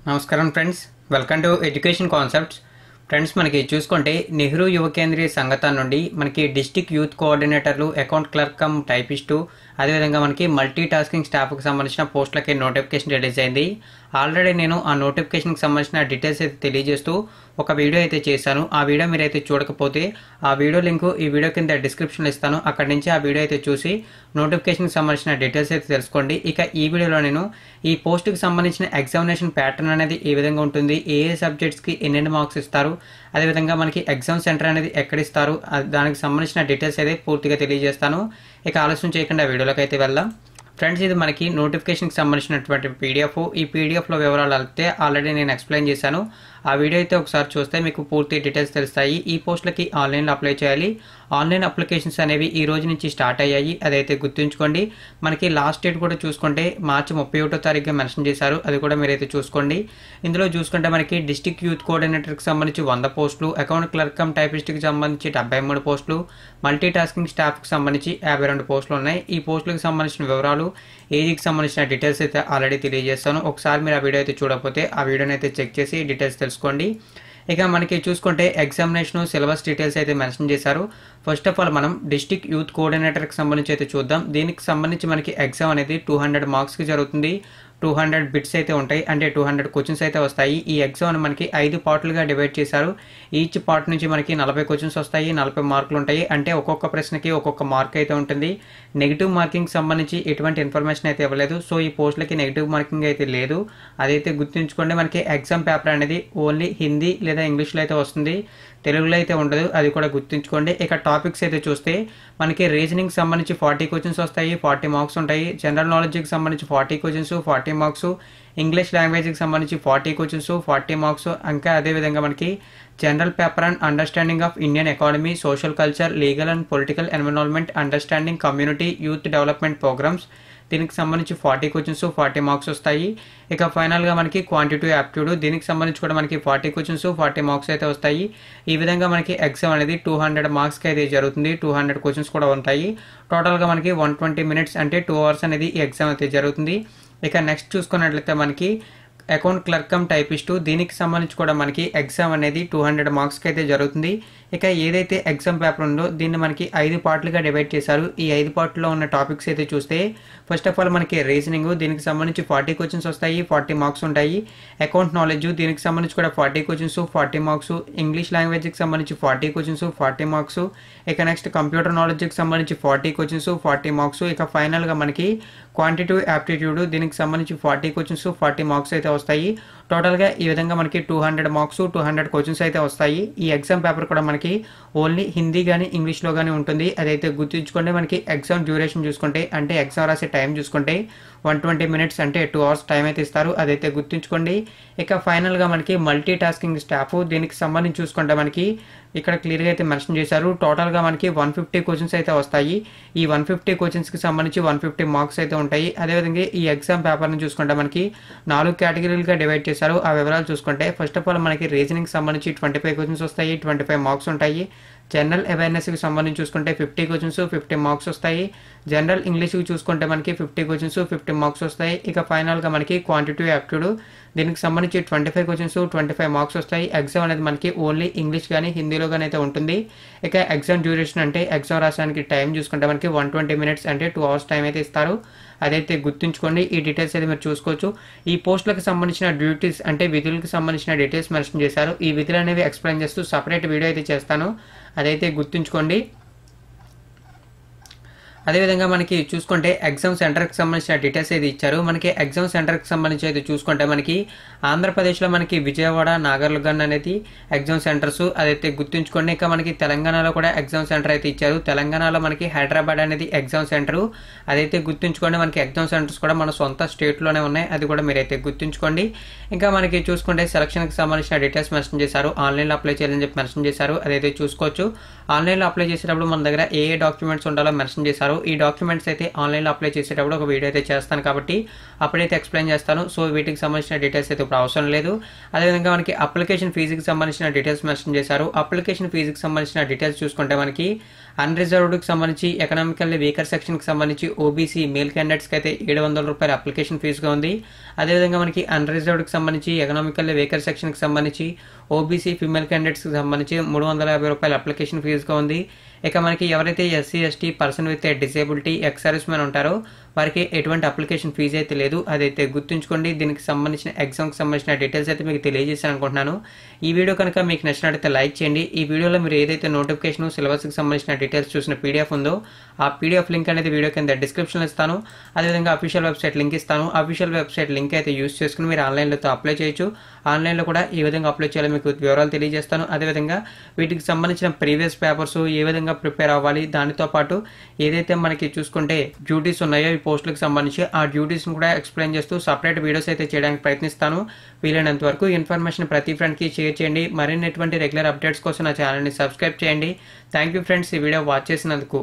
నమస్కారం friends, welcome to education concepts. Friends, మనకి చూసుకుంటే నెహ్రూ యువ కేంద్రీయ సంఘటన నుండి మనకి డిస్ట్రిక్ట్ యూత్ కోఆర్డినేటర్లు, అకౌంట్ క్లర్క్ కమ్ టైపిస్టు, అదేవిధంగా మనకి మల్టీ టాస్కింగ్ స్టాఫ్కి సంబంధించిన పోస్టులకి నోటిఫికేషన్ రిలీజ్ అయింది. ఆల్రెడీ నేను ఆ నోటిఫికేషన్కి సంబంధించిన డీటెయిల్స్ అయితే తెలియజేస్తూ ఒక వీడియో అయితే చేశాను. ఆ వీడియో మీరైతే చూడకపోతే ఆ వీడియో లింకు ఈ వీడియో కింద డిస్క్రిప్షన్లో ఇస్తాను. అక్కడి నుంచి ఆ వీడియో అయితే చూసి నోటిఫికేషన్కి సంబంధించిన డీటెయిల్స్ అయితే తెలుసుకోండి. ఇక ఈ వీడియోలో నేను ఈ పోస్ట్కి సంబంధించిన ఎగ్జామినేషన్ ప్యాటర్న్ అనేది ఏ విధంగా ఉంటుంది, ఏ సబ్జెక్ట్స్కి ఎన్నెన్ని మార్క్స్ ఇస్తారు, అదేవిధంగా మనకి ఎగ్జామ్ సెంటర్ అనేది ఎక్కడ ఇస్తారు, దానికి సంబంధించిన డీటెయిల్స్ అయితే పూర్తిగా తెలియజేస్తాను. ఇక ఆలస్యం చేయకుండా వీడియోలోకి అయితే వెళ్దాం. ఫ్రెండ్స్, ఇది మనకి నోటిఫికేషన్కి సంబంధించినటువంటి పీడిఎఫ్. ఈ పీడిఎఫ్లో వివరాలు అయితే ఆల్రెడీ నేను ఎక్స్ప్లెయిన్ చేశాను. ఆ వీడియో అయితే ఒకసారి చూస్తే మీకు పూర్తి డీటెయిల్స్ తెలుస్తాయి. ఈ పోస్టులకి ఆన్లైన్లో అప్లై చేయాలి. ఆన్లైన్ అప్లికేషన్స్ అనేవి ఈ రోజు నుంచి స్టార్ట్ అయ్యాయి, అదైతే గుర్తుంచుకోండి. మనకి లాస్ట్ డేట్ కూడా చూసుకుంటే మార్చి 31వ తారీఖుగా మెన్షన్ చేశారు, అది కూడా మీరైతే చూసుకోండి. ఇందులో చూసుకుంటే మనకి డిస్ట్రిక్ట్ యూత్ కోఆర్డినేటర్కి సంబంధించి 100 పోస్టులు, అకౌంట్ క్లర్క్ కమ్ టైపిస్ట్కి సంబంధించి 73 పోస్టులు, మల్టీ టాస్కింగ్ స్టాఫ్కి సంబంధించి 52 పోస్టులు ఉన్నాయి. ఈ పోస్టులకు సంబంధించిన వివరాలు, ఏజ్కి సంబంధించిన డీటెయిల్స్ అయితే ఆల్రెడీ తెలియజేస్తాను. ఒకసారి మీరు ఆ వీడియో అయితే చూడకపోతే ఆ వీడియోని అయితే చెక్ చేసి డీటెయిల్స్ తెలుసుకోండి. ఇక మనకి చూసుకుంటే ఎగ్జామినేషన్ సిలబస్ డీటెయిల్స్ అయితే మెన్షన్ చేశారు. ఫస్ట్ ఆఫ్ ఆల్ మనం డిస్ట్రిక్ట్ యూత్ కోఆర్డినేటర్కి సంబంధించి అయితే చూద్దాం. దీనికి సంబంధించి మనకి ఎగ్జామ్ అనేది 200 మార్క్స్కి జరుగుతుంది. 200 బిట్స్ అయితే ఉంటాయి, అంటే 200 క్వశ్చన్స్ అయితే వస్తాయి. ఈ ఎగ్జామ్ మనకి 5 పార్ట్లుగా డివైడ్ చేశారు. ఈచ్ పార్ట్ నుంచి మనకి 40 క్వశ్చన్స్ వస్తాయి, 40 మార్కులు ఉంటాయి. అంటే ఒక్కొక్క ప్రశ్నకి ఒక్కొక్క మార్క్ అయితే ఉంటుంది. నెగిటివ్ మార్కింగ్ సంబంధించి ఎటువంటి ఇన్ఫర్మేషన్ అయితే ఇవ్వలేదు. సో ఈ పోస్టులకి నెగిటివ్ మార్కింగ్ అయితే లేదు, అదైతే గుర్తుంచుకోండి. మనకి ఎగ్జామ్ పేపర్ అనేది ఓన్లీ హిందీ లేదా ఇంగ్లీష్లో అయితే వస్తుంది, తెలుగులో అయితే ఉండదు, అది కూడా గుర్తుంచుకోండి. ఇక టాపిక్స్ అయితే చూస్తే మనకి రీజనింగ్ సంబంధించి 40 క్వశ్చన్స్ వస్తాయి, 40 మార్క్స్ ఉంటాయి. జనరల్ నాలెడ్జ్కి సంబంధించి 40 క్వశ్చన్స్, 40 మార్క్స్. ఇంగ్లీష్ లాంగ్వేజ్కి సంబంధించి 40 క్వశ్చన్స్, 40 మార్క్స్. ఇంకా అదేవిధంగా మనకి general paper and understanding of Indian economy, social culture, legal and political environment, understanding community, youth development programmes, దీనికి సంబంధించి 40 క్వశ్చన్స్, 40 మార్క్స్ వస్తాయి. ఇక ఫైనల్గా మనకి క్వాంటిటివ్ యాప్ట్యూడ్, దీనికి సంబంధించి కూడా మనకి 40 క్వశ్చన్స్, 40 మార్క్స్ అయితే వస్తాయి. ఈ విధంగా మనకి ఎగ్జామ్ అనేది 200 మార్క్స్కి అయితే జరుగుతుంది. 200 క్వశ్చన్స్ కూడా ఉంటాయి. టోటల్గా మనకి 120 మినిట్స్ అంటే 2 అవర్స్ అనేది ఈ ఎగ్జామ్ అయితే జరుగుతుంది. ఇక నెక్స్ట్ చూసుకున్నట్లయితే మనకి అకౌంట్ క్లర్క్ కమ్ టైపిస్టు, దీనికి సంబంధించి కూడా మనకి ఎగ్జామ్ అనేది 200 మార్క్స్కి అయితే జరుగుతుంది. ఇక ఏదైతే ఎగ్జామ్ పేపర్ ఉందో దీన్ని మనకి 5 పార్ట్లుగా డివైడ్ చేశారు. ఈ 5 పార్ట్లో ఉన్న టాపిక్స్ అయితే చూస్తే ఫస్ట్ ఆఫ్ ఆల్ మనకి రీజనింగ్, దీనికి సంబంధించి 40 క్వశ్చన్స్ వస్తాయి, 40 మార్క్స్ ఉంటాయి. అకౌంట్ నాలెడ్జ్, దీనికి సంబంధించి కూడా 40 క్వశ్చన్స్, 40 మార్క్స్. ఇంగ్లీష్ లాంగ్వేజ్కి సంబంధించి 40 క్వశ్చన్స్, 40 మార్క్స్. ఇక నెక్స్ట్ కంప్యూటర్ నాలెడ్జ్కి సంబంధించి 40 క్వశ్చన్స్, 40 మార్క్స్. ఇక ఫైనల్గా మనకి క్వాంటిటివ్ యాప్టిట్యూడ్, దీనికి సంబంధించి 40 క్వశ్చన్స్, 40 మార్క్స్ అయితే వస్తాయి. టోటల్గా ఈ విధంగా మనకి 200 మార్క్స్, 200 క్వశ్చన్స్ అయితే వస్తాయి. ఈ ఎగ్జామ్ పేపర్ కూడా మనకి ఓన్లీ హిందీ కానీ ఇంగ్లీష్లో కానీ ఉంటుంది, అదైతే గుర్తుంచుకోండి. మనకి ఎగ్జామ్ డ్యూరేషన్ చూసుకుంటే, అంటే ఎగ్జామ్ రాసే టైం చూసుకుంటే 120 మినిట్స్ అంటే 2 అవర్స్ టైం అయితే ఇస్తారు, అదైతే గుర్తుంచుకోండి. ఇక ఫైనల్గా మనకి మల్టీ టాస్కింగ్ స్టాఫ్, దీనికి సంబంధించి చూసుకుంటే మనకి ఇక్కడ క్లియర్గా అయితే మెన్షన్ చేశారు. టోటల్గా మనకి 150 క్వశ్చన్స్ అయితే వస్తాయి. ఈ 150 క్వశ్చన్స్కి సంబంధించి 150 మార్క్స్ అయితే ఉంటాయి. అదేవిధంగా ఈ ఎగ్జామ్ పేపర్ని చూసుకుంటే మనకి 4 కేటగిరీలుగా డివైడ్ చేశారు. ఆ వివరాలు చూసుకుంటే ఫస్ట్ ఆఫ్ ఆల్ మనకి రీజనింగ్ సంబంధించి 25 క్వశ్చన్స్ వస్తాయి, 25 మార్క్స్ ఉంటాయి. జనరల్ అవేర్నెస్కి సంబంధించి చూసుకుంటే 50 క్వశ్చన్స్, 50 మార్క్స్ వస్తాయి. జనరల్ ఇంగ్లీష్కి చూసుకుంటే మనకి 50 క్వశ్చన్స్, 50 మార్క్స్ వస్తాయి. ఇక ఫైనల్గా మనకి క్వాంటిటివ్ యాప్ట్యూడ్, దీనికి సంబంధించి 25 క్వశ్చన్స్, 25 మార్క్స్ వస్తాయి. ఎగ్జామ్ అనేది మనకి ఓన్లీ ఇంగ్లీష్ కానీ హిందీలో కానీ అయితే ఉంటుంది. ఇక ఎగ్జామ్ డ్యూరేషన్ అంటే ఎగ్జామ్ రాసడానికి టైం చూసుకుంటే మనకి 120 మినిట్స్ అంటే 2 అవర్స్ టైం అయితే ఇస్తారు, అదైతే గుర్తుంచుకోండి. ఈ డీటెయిల్స్ అయితే మీరు చూసుకోవచ్చు. ఈ పోస్టులకు సంబంధించిన డ్యూటీస్ అంటే విధులకు సంబంధించిన డీటెయిల్స్ మెన్షన్ చేశారు. ఈ విధులు అనేవి ఎక్స్ప్లెయిన్ చేస్తూ సపరేట్ వీడియో అయితే చేస్తాను, అదైతే గుర్తుంచుకోండి. అదేవిధంగా మనకి చూసుకుంటే ఎగ్జామ్ సెంటర్కి సంబంధించిన డీటెయిల్స్ అయితే ఇచ్చారు. మనకి ఎగ్జామ్ సెంటర్కి సంబంధించి అయితే చూసుకుంటే మనకి ఆంధ్రప్రదేశ్లో మనకి విజయవాడ, నాగర్లుగన్ అనేది ఎగ్జామ్ సెంటర్స్, అదైతే గుర్తుంచుకోండి. ఇక మనకి తెలంగాణలో కూడా ఎగ్జామ్ సెంటర్ అయితే ఇచ్చారు. తెలంగాణలో మనకి హైదరాబాద్ అనేది ఎగ్జామ్ సెంటర్, అదైతే గుర్తుంచుకోండి. మనకి ఎగ్జామ్ సెంటర్స్ కూడా మన సొంత స్టేట్లోనే ఉన్నాయి, అది కూడా మీరైతే గుర్తుంచుకోండి. ఇంకా మనకి చూసుకుంటే సెలక్షన్కి సంబంధించిన డీటెయిల్స్ మెన్షన్ చేశారు. ఆన్లైన్లో అప్లై చేయాలని చెప్పి మెన్షన్ చేశారు, అదైతే చూసుకోవచ్చు. ఆన్లైన్లో అప్లై చేసేటప్పుడు మన దగ్గర ఏ డాక్యుమెంట్స్ ఉండాలో మెన్షన్ చేశారు. ఈ డాక్యుమెంట్స్ అయితే ఆన్లైన్లో అప్లై చేసేటప్పుడు ఒక వీడియో అయితే చేస్తాను, కాబట్టి అప్పుడైతే ఎక్స్ప్లెయిన్ చేస్తాను. సో వీటికి సంబంధించిన డీటెయిల్స్ అయితే ఇప్పుడు అవసరం లేదు. అదేవిధంగా మనకి అప్లికేషన్ ఫీజుకి సంబంధించిన డీటెయిల్స్ మెన్షన్ చేశారు. అప్లికేషన్ ఫీజుకి సంబంధించిన డీటెయిల్స్ చూసుకుంటే మనకి అన్రిజర్వ్డ్కి సంబంధించి ఎకనామికల్లీ వీకర్ సెక్షన్కి సంబంధించి ఓబీసీ మేల్ క్యాండిడేట్స్కి అయితే ₹700 అప్లికేషన్ ఫీజుగా ఉంది. అదేవిధంగా మనకి అన్రిజర్వ్డ్కి సంబంధించి ఎకనామికల్లీ వీకర్ సెక్షన్కి సంబంధించి ఓబీసీ ఫీమేల్ క్యాండిడేట్స్కి సంబంధించి ₹350 అప్లికేషన్ ఫీజుగా ఉంది. ఇక మనకి ఎవరైతే SC ST person with disability ex service man ఉంటారో వారికి ఎటువంటి అప్లికేషన్ ఫీజు అయితే లేదు. అదైతే గుర్తుంచుకోండి. దీనికి సంబంధించిన ఎగ్జామ్కి సంబంధించిన డీటెయిల్స్ అయితే మీకు తెలియజేశాను అనుకుంటున్నాను. ఈ వీడియో కనుక మీకు నచ్చినట్లయితే లైక్ చేయండి. ఈ వీడియోలో మీరు ఏదైతే నోటిఫికేషన్ సిలబస్కి సంబంధించిన డీటెయిల్స్ చూసిన పీడిఎఫ్ ఉందో ఆ పీడిఎఫ్ లింక్ అనేది వీడియో కింద డిస్క్రిప్షన్లో ఇస్తాను. అదేవిధంగా అఫీషియల్ వెబ్సైట్ లింక్ ఇస్తాను. అఫీషియల్ వెబ్సైట్ లింక్ అయితే యూస్ చేసుకుని మీరు ఆన్లైన్లో అప్లై చేయొచ్చు. ఆన్లైన్లో కూడా ఏ విధంగా అప్లై చేయాలో మీకు వివరాలు తెలియజేస్తాను. అదేవిధంగా వీటికి సంబంధించిన ప్రీవియస్ పేపర్స్ ఏ విధంగా ప్రిపేర్ అవ్వాలి, దానితో పాటు ఏదైతే మనకి చూసుకుంటే డ్యూటీస్ ఉన్నాయో ఈ పోస్టులకు సంబంధించి ఆ డ్యూటీస్ని కూడా ఎక్స్ప్లెయిన్ చేస్తూ సపరేట్ వీడియోస్ అయితే చేయడానికి ప్రయత్నిస్తాను. వీలైనంత వరకు ఇన్ఫర్మేషన్ ప్రతి ఫ్రెండ్కి షేర్ చేయండి. మరిన్ని రెగ్యులర్ అప్డేట్స్ కోసం నా ఛానల్ని సబ్స్క్రైబ్ చేయండి. థ్యాంక్ యూ ఫ్రెండ్స్, ఈ వీడియో వాచ్ చేసినందుకు.